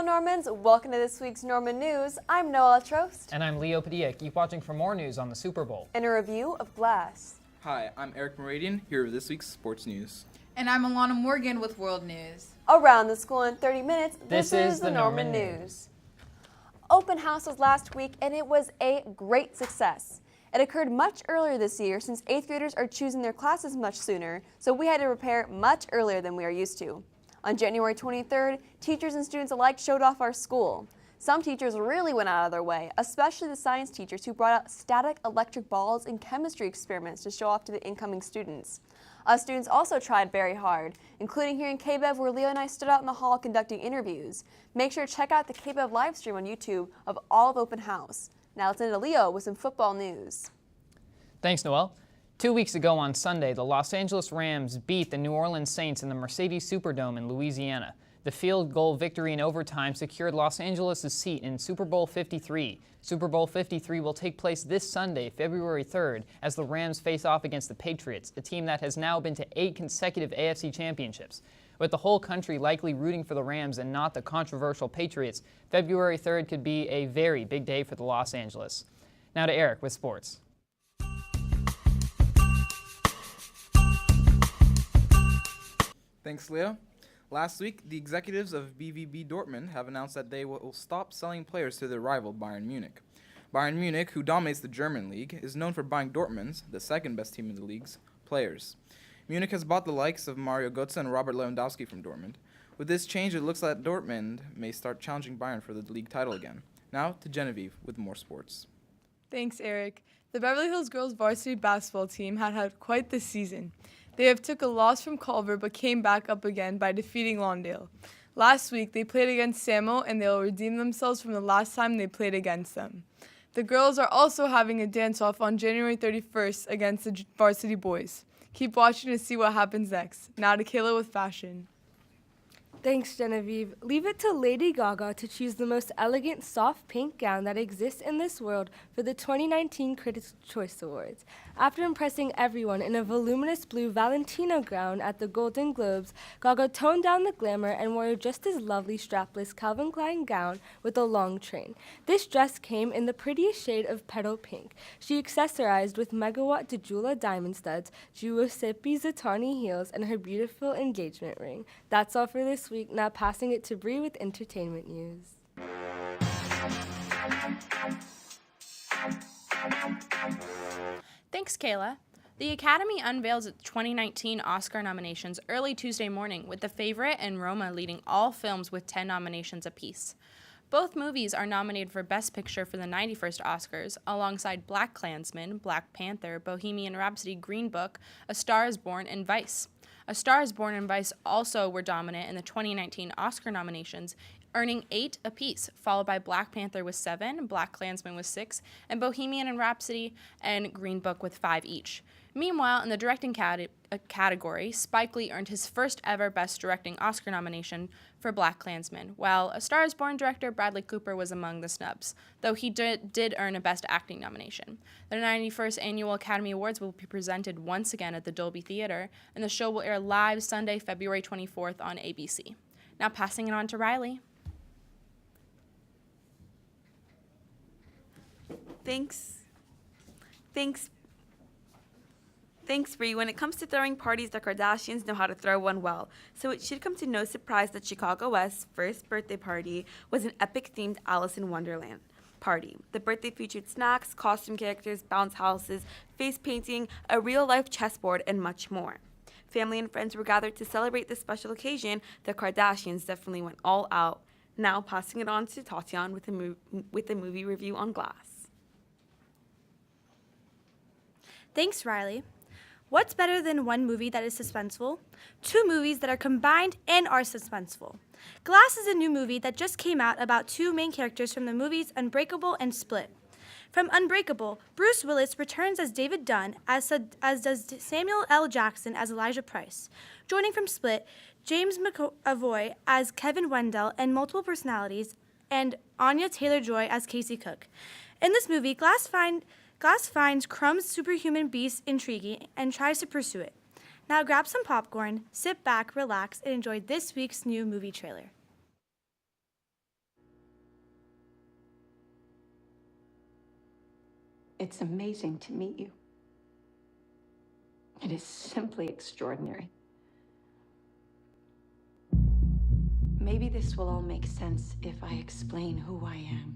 Normans, welcome to this week's Norman News. I'm Noelle Trost. And I'm Leo Padilla. Keep watching for more news on the Super Bowl. And a review of Glass. Hi, I'm Eric Meridian, here with this week's sports news. And I'm Alana Morgan with World News. Around the school in 30 minutes, this is the Norman News. Open house was last week and it was a great success. It occurred much earlier this year since 8th graders are choosing their classes much sooner, so we had to prepare much earlier than we are used to. On January 23rd, teachers and students alike showed off our school. Some teachers really went out of their way, especially the science teachers who brought out static electric balls and chemistry experiments to show off to the incoming students. Us students also tried very hard, including here in KBEV where Leo and I stood out in the hall conducting interviews. Make sure to check out the KBEV live stream on YouTube of all of Open House. Now let's into Leo with some football news. Thanks, Noelle. 2 weeks ago on Sunday, the Los Angeles Rams beat the New Orleans Saints in the Mercedes Superdome in Louisiana. The field goal victory in overtime secured Los Angeles' seat in Super Bowl 53. Super Bowl 53 will take place this Sunday, February 3rd, as the Rams face off against the Patriots, a team that has now been to 8 consecutive AFC championships. With the whole country likely rooting for the Rams and not the controversial Patriots, February 3rd could be a very big day for the Los Angeles. Now to Eric with sports. Thanks, Leo. Last week, the executives of BVB Dortmund have announced that they will stop selling players to their rival Bayern Munich. Bayern Munich, who dominates the German league, is known for buying Dortmund's, the second best team in the league's, players. Munich has bought the likes of Mario Götze and Robert Lewandowski from Dortmund. With this change, it looks like Dortmund may start challenging Bayern for the league title again. Now to Genevieve with more sports. Thanks, Eric. The Beverly Hills girls varsity basketball team had quite the season. They have took a loss from Culver but came back up again by defeating Lawndale. Last week, they played against Samo and they will redeem themselves from the last time they played against them. The girls are also having a dance-off on January 31st against the varsity boys. Keep watching to see what happens next. Now to Kayla with fashion. Thanks, Genevieve. Leave it to Lady Gaga to choose the most elegant soft pink gown that exists in this world for the 2019 Critics' Choice Awards. After impressing everyone in a voluminous blue Valentino gown at the Golden Globes, Gaga toned down the glamour and wore a just as lovely strapless Calvin Klein gown with a long train. This dress came in the prettiest shade of petal pink. She accessorized with megawatt Dejula diamond studs, Giuseppe Zattarni heels, and her beautiful engagement ring. That's all for this week. Now passing it to Bri with entertainment news. Thanks, Kayla. The Academy unveils its 2019 Oscar nominations early Tuesday morning, with The Favorite and Roma leading all films with 10 nominations apiece. Both movies are nominated for Best Picture for the 91st Oscars, alongside BlacKkKlansman, Black Panther, Bohemian Rhapsody, Green Book, A Star is Born, and Vice. A Star is Born and Vice also were dominant in the 2019 Oscar nominations, earning 8 apiece, followed by Black Panther with 7, BlacKkKlansman with 6, and Bohemian Rhapsody and Green Book with 5 each. Meanwhile, in the directing category, Spike Lee earned his first ever Best Directing Oscar nomination for BlacKkKlansman, while A Star is Born director Bradley Cooper was among the snubs, though he did earn a Best Acting nomination. The 91st Annual Academy Awards will be presented once again at the Dolby Theater, and the show will air live Sunday, February 24th on ABC. Now passing it on to Riley. Thanks, Bri. When it comes to throwing parties, the Kardashians know how to throw one well. So it should come to no surprise that Chicago West's first birthday party was an epic-themed Alice in Wonderland party. The birthday featured snacks, costume characters, bounce houses, face painting, a real-life chessboard, and much more. Family and friends were gathered to celebrate this special occasion. The Kardashians definitely went all out. Now passing it on to Tatiana with a movie review on Glass. Thanks, Riley. What's better than one movie that is suspenseful? 2 movies that are combined and are suspenseful. Glass is a new movie that just came out about 2 main characters from the movies Unbreakable and Split. From Unbreakable, Bruce Willis returns as David Dunn, as does Samuel L. Jackson as Elijah Price. Joining from Split, James McAvoy as Kevin Wendell and multiple personalities, and Anya Taylor-Joy as Casey Cook. In this movie, Glass finds Crumb's superhuman beast intriguing and tries to pursue it. Now grab some popcorn, sit back, relax, and enjoy this week's new movie trailer. It's amazing to meet you. It is simply extraordinary. Maybe this will all make sense if I explain who I am.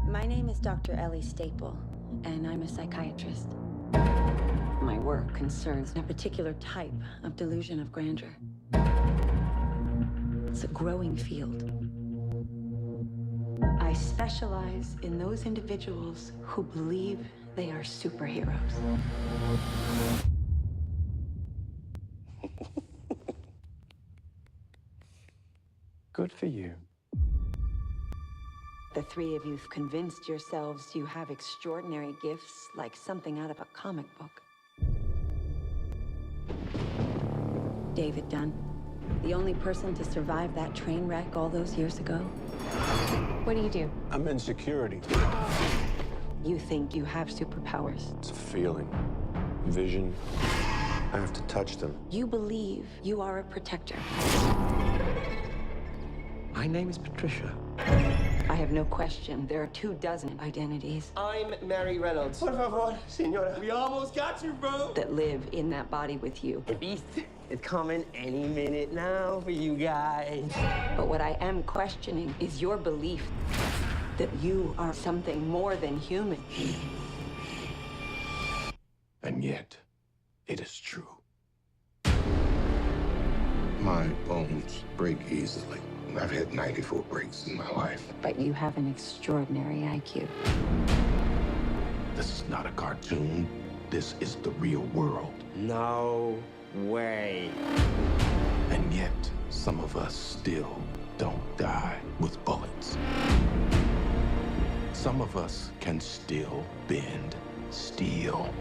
My name is Dr. Ellie Staple, and I'm a psychiatrist. My work concerns a particular type of delusion of grandeur. It's a growing field. I specialize in those individuals who believe they are superheroes. Good for you. The three of you've convinced yourselves you have extraordinary gifts like something out of a comic book. David Dunn, the only person to survive that train wreck all those years ago. What do? I'm in security. You think you have superpowers. It's a feeling. Vision. I have to touch them. You believe you are a protector. My name is Patricia. I have no question there are 24 identities I'm Mary Reynolds. Por favor, señora. We almost got you, bro. that live in that body with you. The beast is coming any minute now for you guys. But what I am questioning is your belief that you are something more than human. And yet, it is true. My bones break easily. I've had 94 breaks in my life. But you have an extraordinary IQ. This is not a cartoon. This is the real world. No way. And yet, some of us still don't die with bullets. Some of us can still bend steel.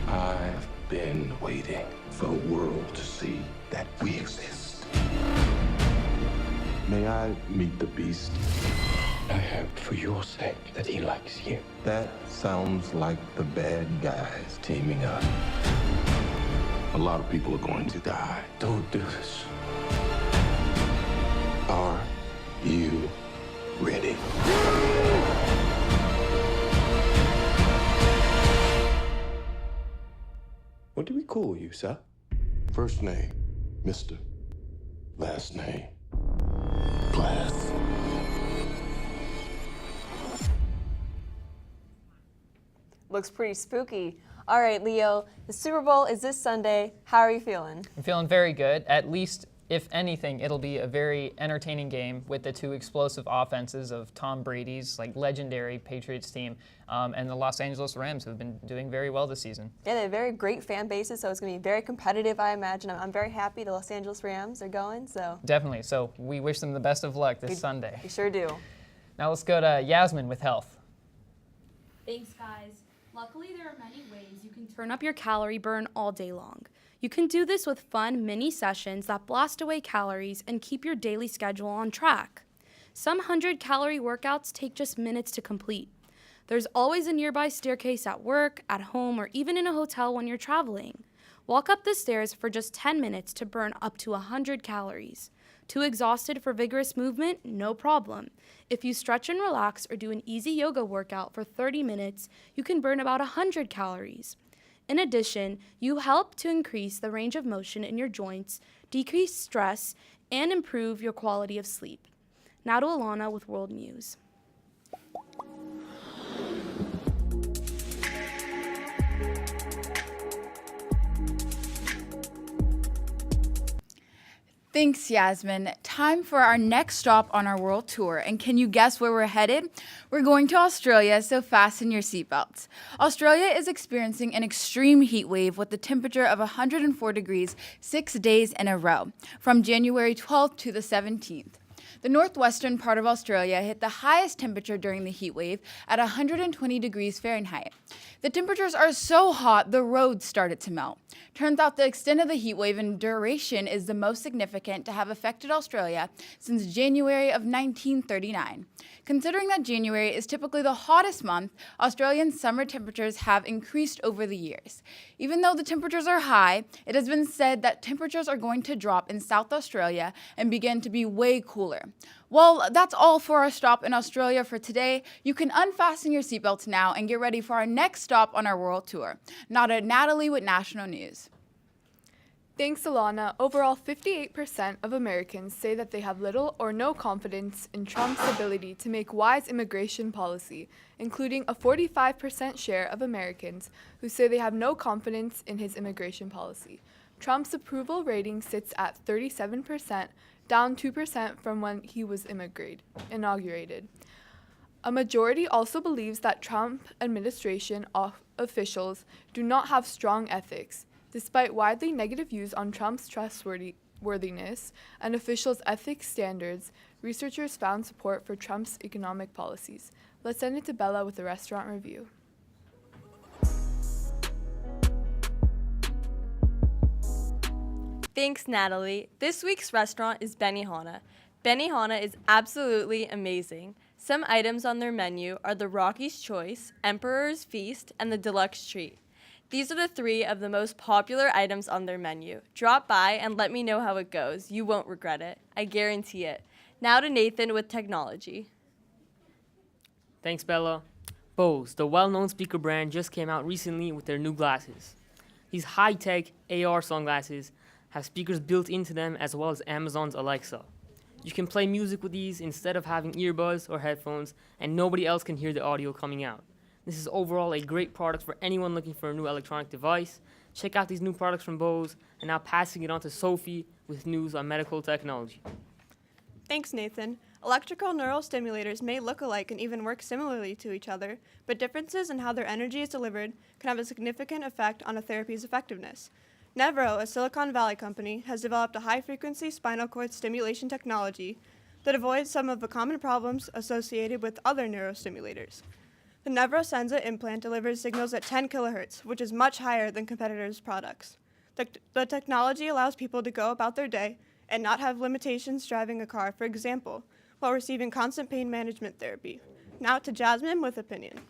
I've been waiting for the world to see that we exist. May I meet the beast? I hope for your sake that he likes you. That sounds like the bad guys teaming up. A lot of people are going to die. Don't do this. Are you ready? What do we call you, sir? First name, Mr. Last name, Glass. Looks pretty spooky. All right, Leo, the Super Bowl is this Sunday. How are you feeling? I'm feeling very good. At least, if anything, it'll be a very entertaining game with the two explosive offenses of Tom Brady's legendary Patriots team and the Los Angeles Rams, who have been doing very well this season. Yeah, they have very great fan bases, so it's going to be very competitive, I imagine. I'm very happy the Los Angeles Rams are going. So Definitely. So we wish them the best of luck this Sunday. We sure do. Now let's go to Yasmin with health. Thanks, guys. Luckily, there are many ways you can turn up your calorie burn all day long. You can do this with fun mini sessions that blast away calories and keep your daily schedule on track. Some 100-calorie workouts take just minutes to complete. There's always a nearby staircase at work, at home, or even in a hotel when you're traveling. Walk up the stairs for just 10 minutes to burn up to 100 calories. Too exhausted for vigorous movement? No problem. If you stretch and relax or do an easy yoga workout for 30 minutes, you can burn about 100 calories. In addition, you help to increase the range of motion in your joints, decrease stress, and improve your quality of sleep. Now to Alana with World News. Thanks, Yasmin. Time for our next stop on our world tour. And can you guess where we're headed? We're going to Australia, so fasten your seatbelts. Australia is experiencing an extreme heat wave with a temperature of 104 degrees 6 days in a row, from January 12th to the 17th. The northwestern part of Australia hit the highest temperature during the heat wave at 120 degrees Fahrenheit. The temperatures are so hot, the roads started to melt. Turns out the extent of the heat wave and duration is the most significant to have affected Australia since January of 1939. Considering that January is typically the hottest month, Australian summer temperatures have increased over the years. Even though the temperatures are high, it has been said that temperatures are going to drop in South Australia and begin to be way cooler. Well, that's all for our stop in Australia for today. You can unfasten your seatbelts now and get ready for our next stop on our world tour. Now to Natalie with national news. Thanks, Alana. Overall, 58% of Americans say that they have little or no confidence in Trump's ability to make wise immigration policy, including a 45% share of Americans who say they have no confidence in his immigration policy. Trump's approval rating sits at 37%, down 2% from when he was inaugurated. A majority also believes that Trump administration officials do not have strong ethics. Despite widely negative views on Trump's trustworthiness and officials' ethics standards, researchers found support for Trump's economic policies. Let's send it to Bella with the restaurant review. Thanks, Natalie. This week's restaurant is Benihana. Benihana is absolutely amazing. Some items on their menu are the Rocky's Choice, Emperor's Feast, and the Deluxe Treat. These are the 3 of the most popular items on their menu. Drop by and let me know how it goes. You won't regret it. I guarantee it. Now to Nathan with technology. Thanks, Bella. Bose, the well-known speaker brand, just came out recently with their new glasses. These high-tech AR sunglasses have speakers built into them as well as Amazon's Alexa. You can play music with these instead of having earbuds or headphones, and nobody else can hear the audio coming out. This is overall a great product for anyone looking for a new electronic device. Check out these new products from Bose, and now passing it on to Sophie with news on medical technology. Thanks, Nathan. Electrical neural stimulators may look alike and even work similarly to each other, but differences in how their energy is delivered can have a significant effect on a therapy's effectiveness. Nevro, a Silicon Valley company, has developed a high-frequency spinal cord stimulation technology that avoids some of the common problems associated with other neurostimulators. The Nevro Senza implant delivers signals at 10 kHz, which is much higher than competitors' products. The technology allows people to go about their day and not have limitations driving a car, for example, while receiving constant pain management therapy. Now to Jasmine with opinion.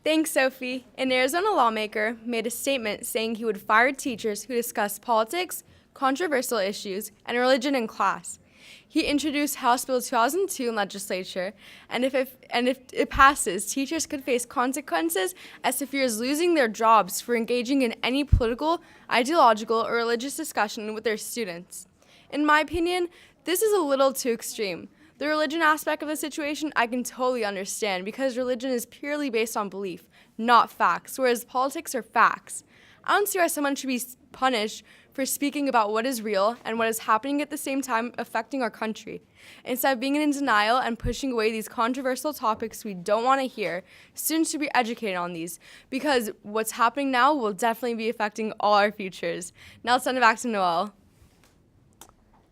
Thanks, Sophie. An Arizona lawmaker made a statement saying he would fire teachers who discuss politics, controversial issues, and religion in class. He introduced House Bill 2002 in legislature, and if it passes, teachers could face consequences as severe as losing their jobs for engaging in any political, ideological, or religious discussion with their students. In my opinion, this is a little too extreme. The religion aspect of the situation I can totally understand because religion is purely based on belief, not facts, whereas politics are facts. I don't see why someone should be punished for speaking about what is real and what is happening at the same time affecting our country. Instead of being in denial and pushing away these controversial topics we don't want to hear, students should be educated on these because what's happening now will definitely be affecting all our futures. Now let's send it back to Noelle.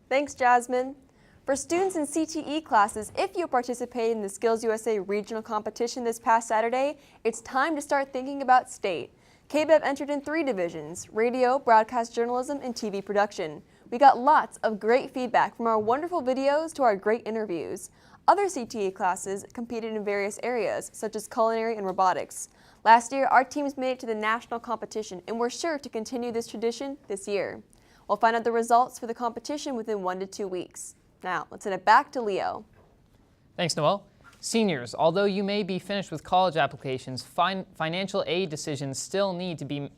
Thanks, Jasmine. For students in CTE classes, if you participated in the Skills USA regional competition this past Saturday, it's time to start thinking about state. KBEV entered in 3 divisions: radio, broadcast journalism, and TV production. We got lots of great feedback from our wonderful videos to our great interviews. Other CTE classes competed in various areas, such as culinary and robotics. Last year, our teams made it to the national competition, and we're sure to continue this tradition this year. We'll find out the results for the competition within 1 to 2 weeks. Now, let's send it back to Leo. Thanks, Noelle. Seniors, although you may be finished with college applications, financial aid decisions still need to be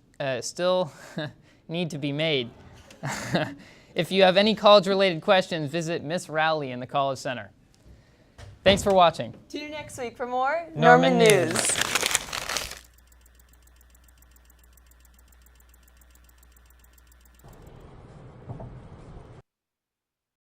made. If you have any college-related questions, visit Miss Rowley in the College Center. Thanks for watching. Tune in next week for more Norman News.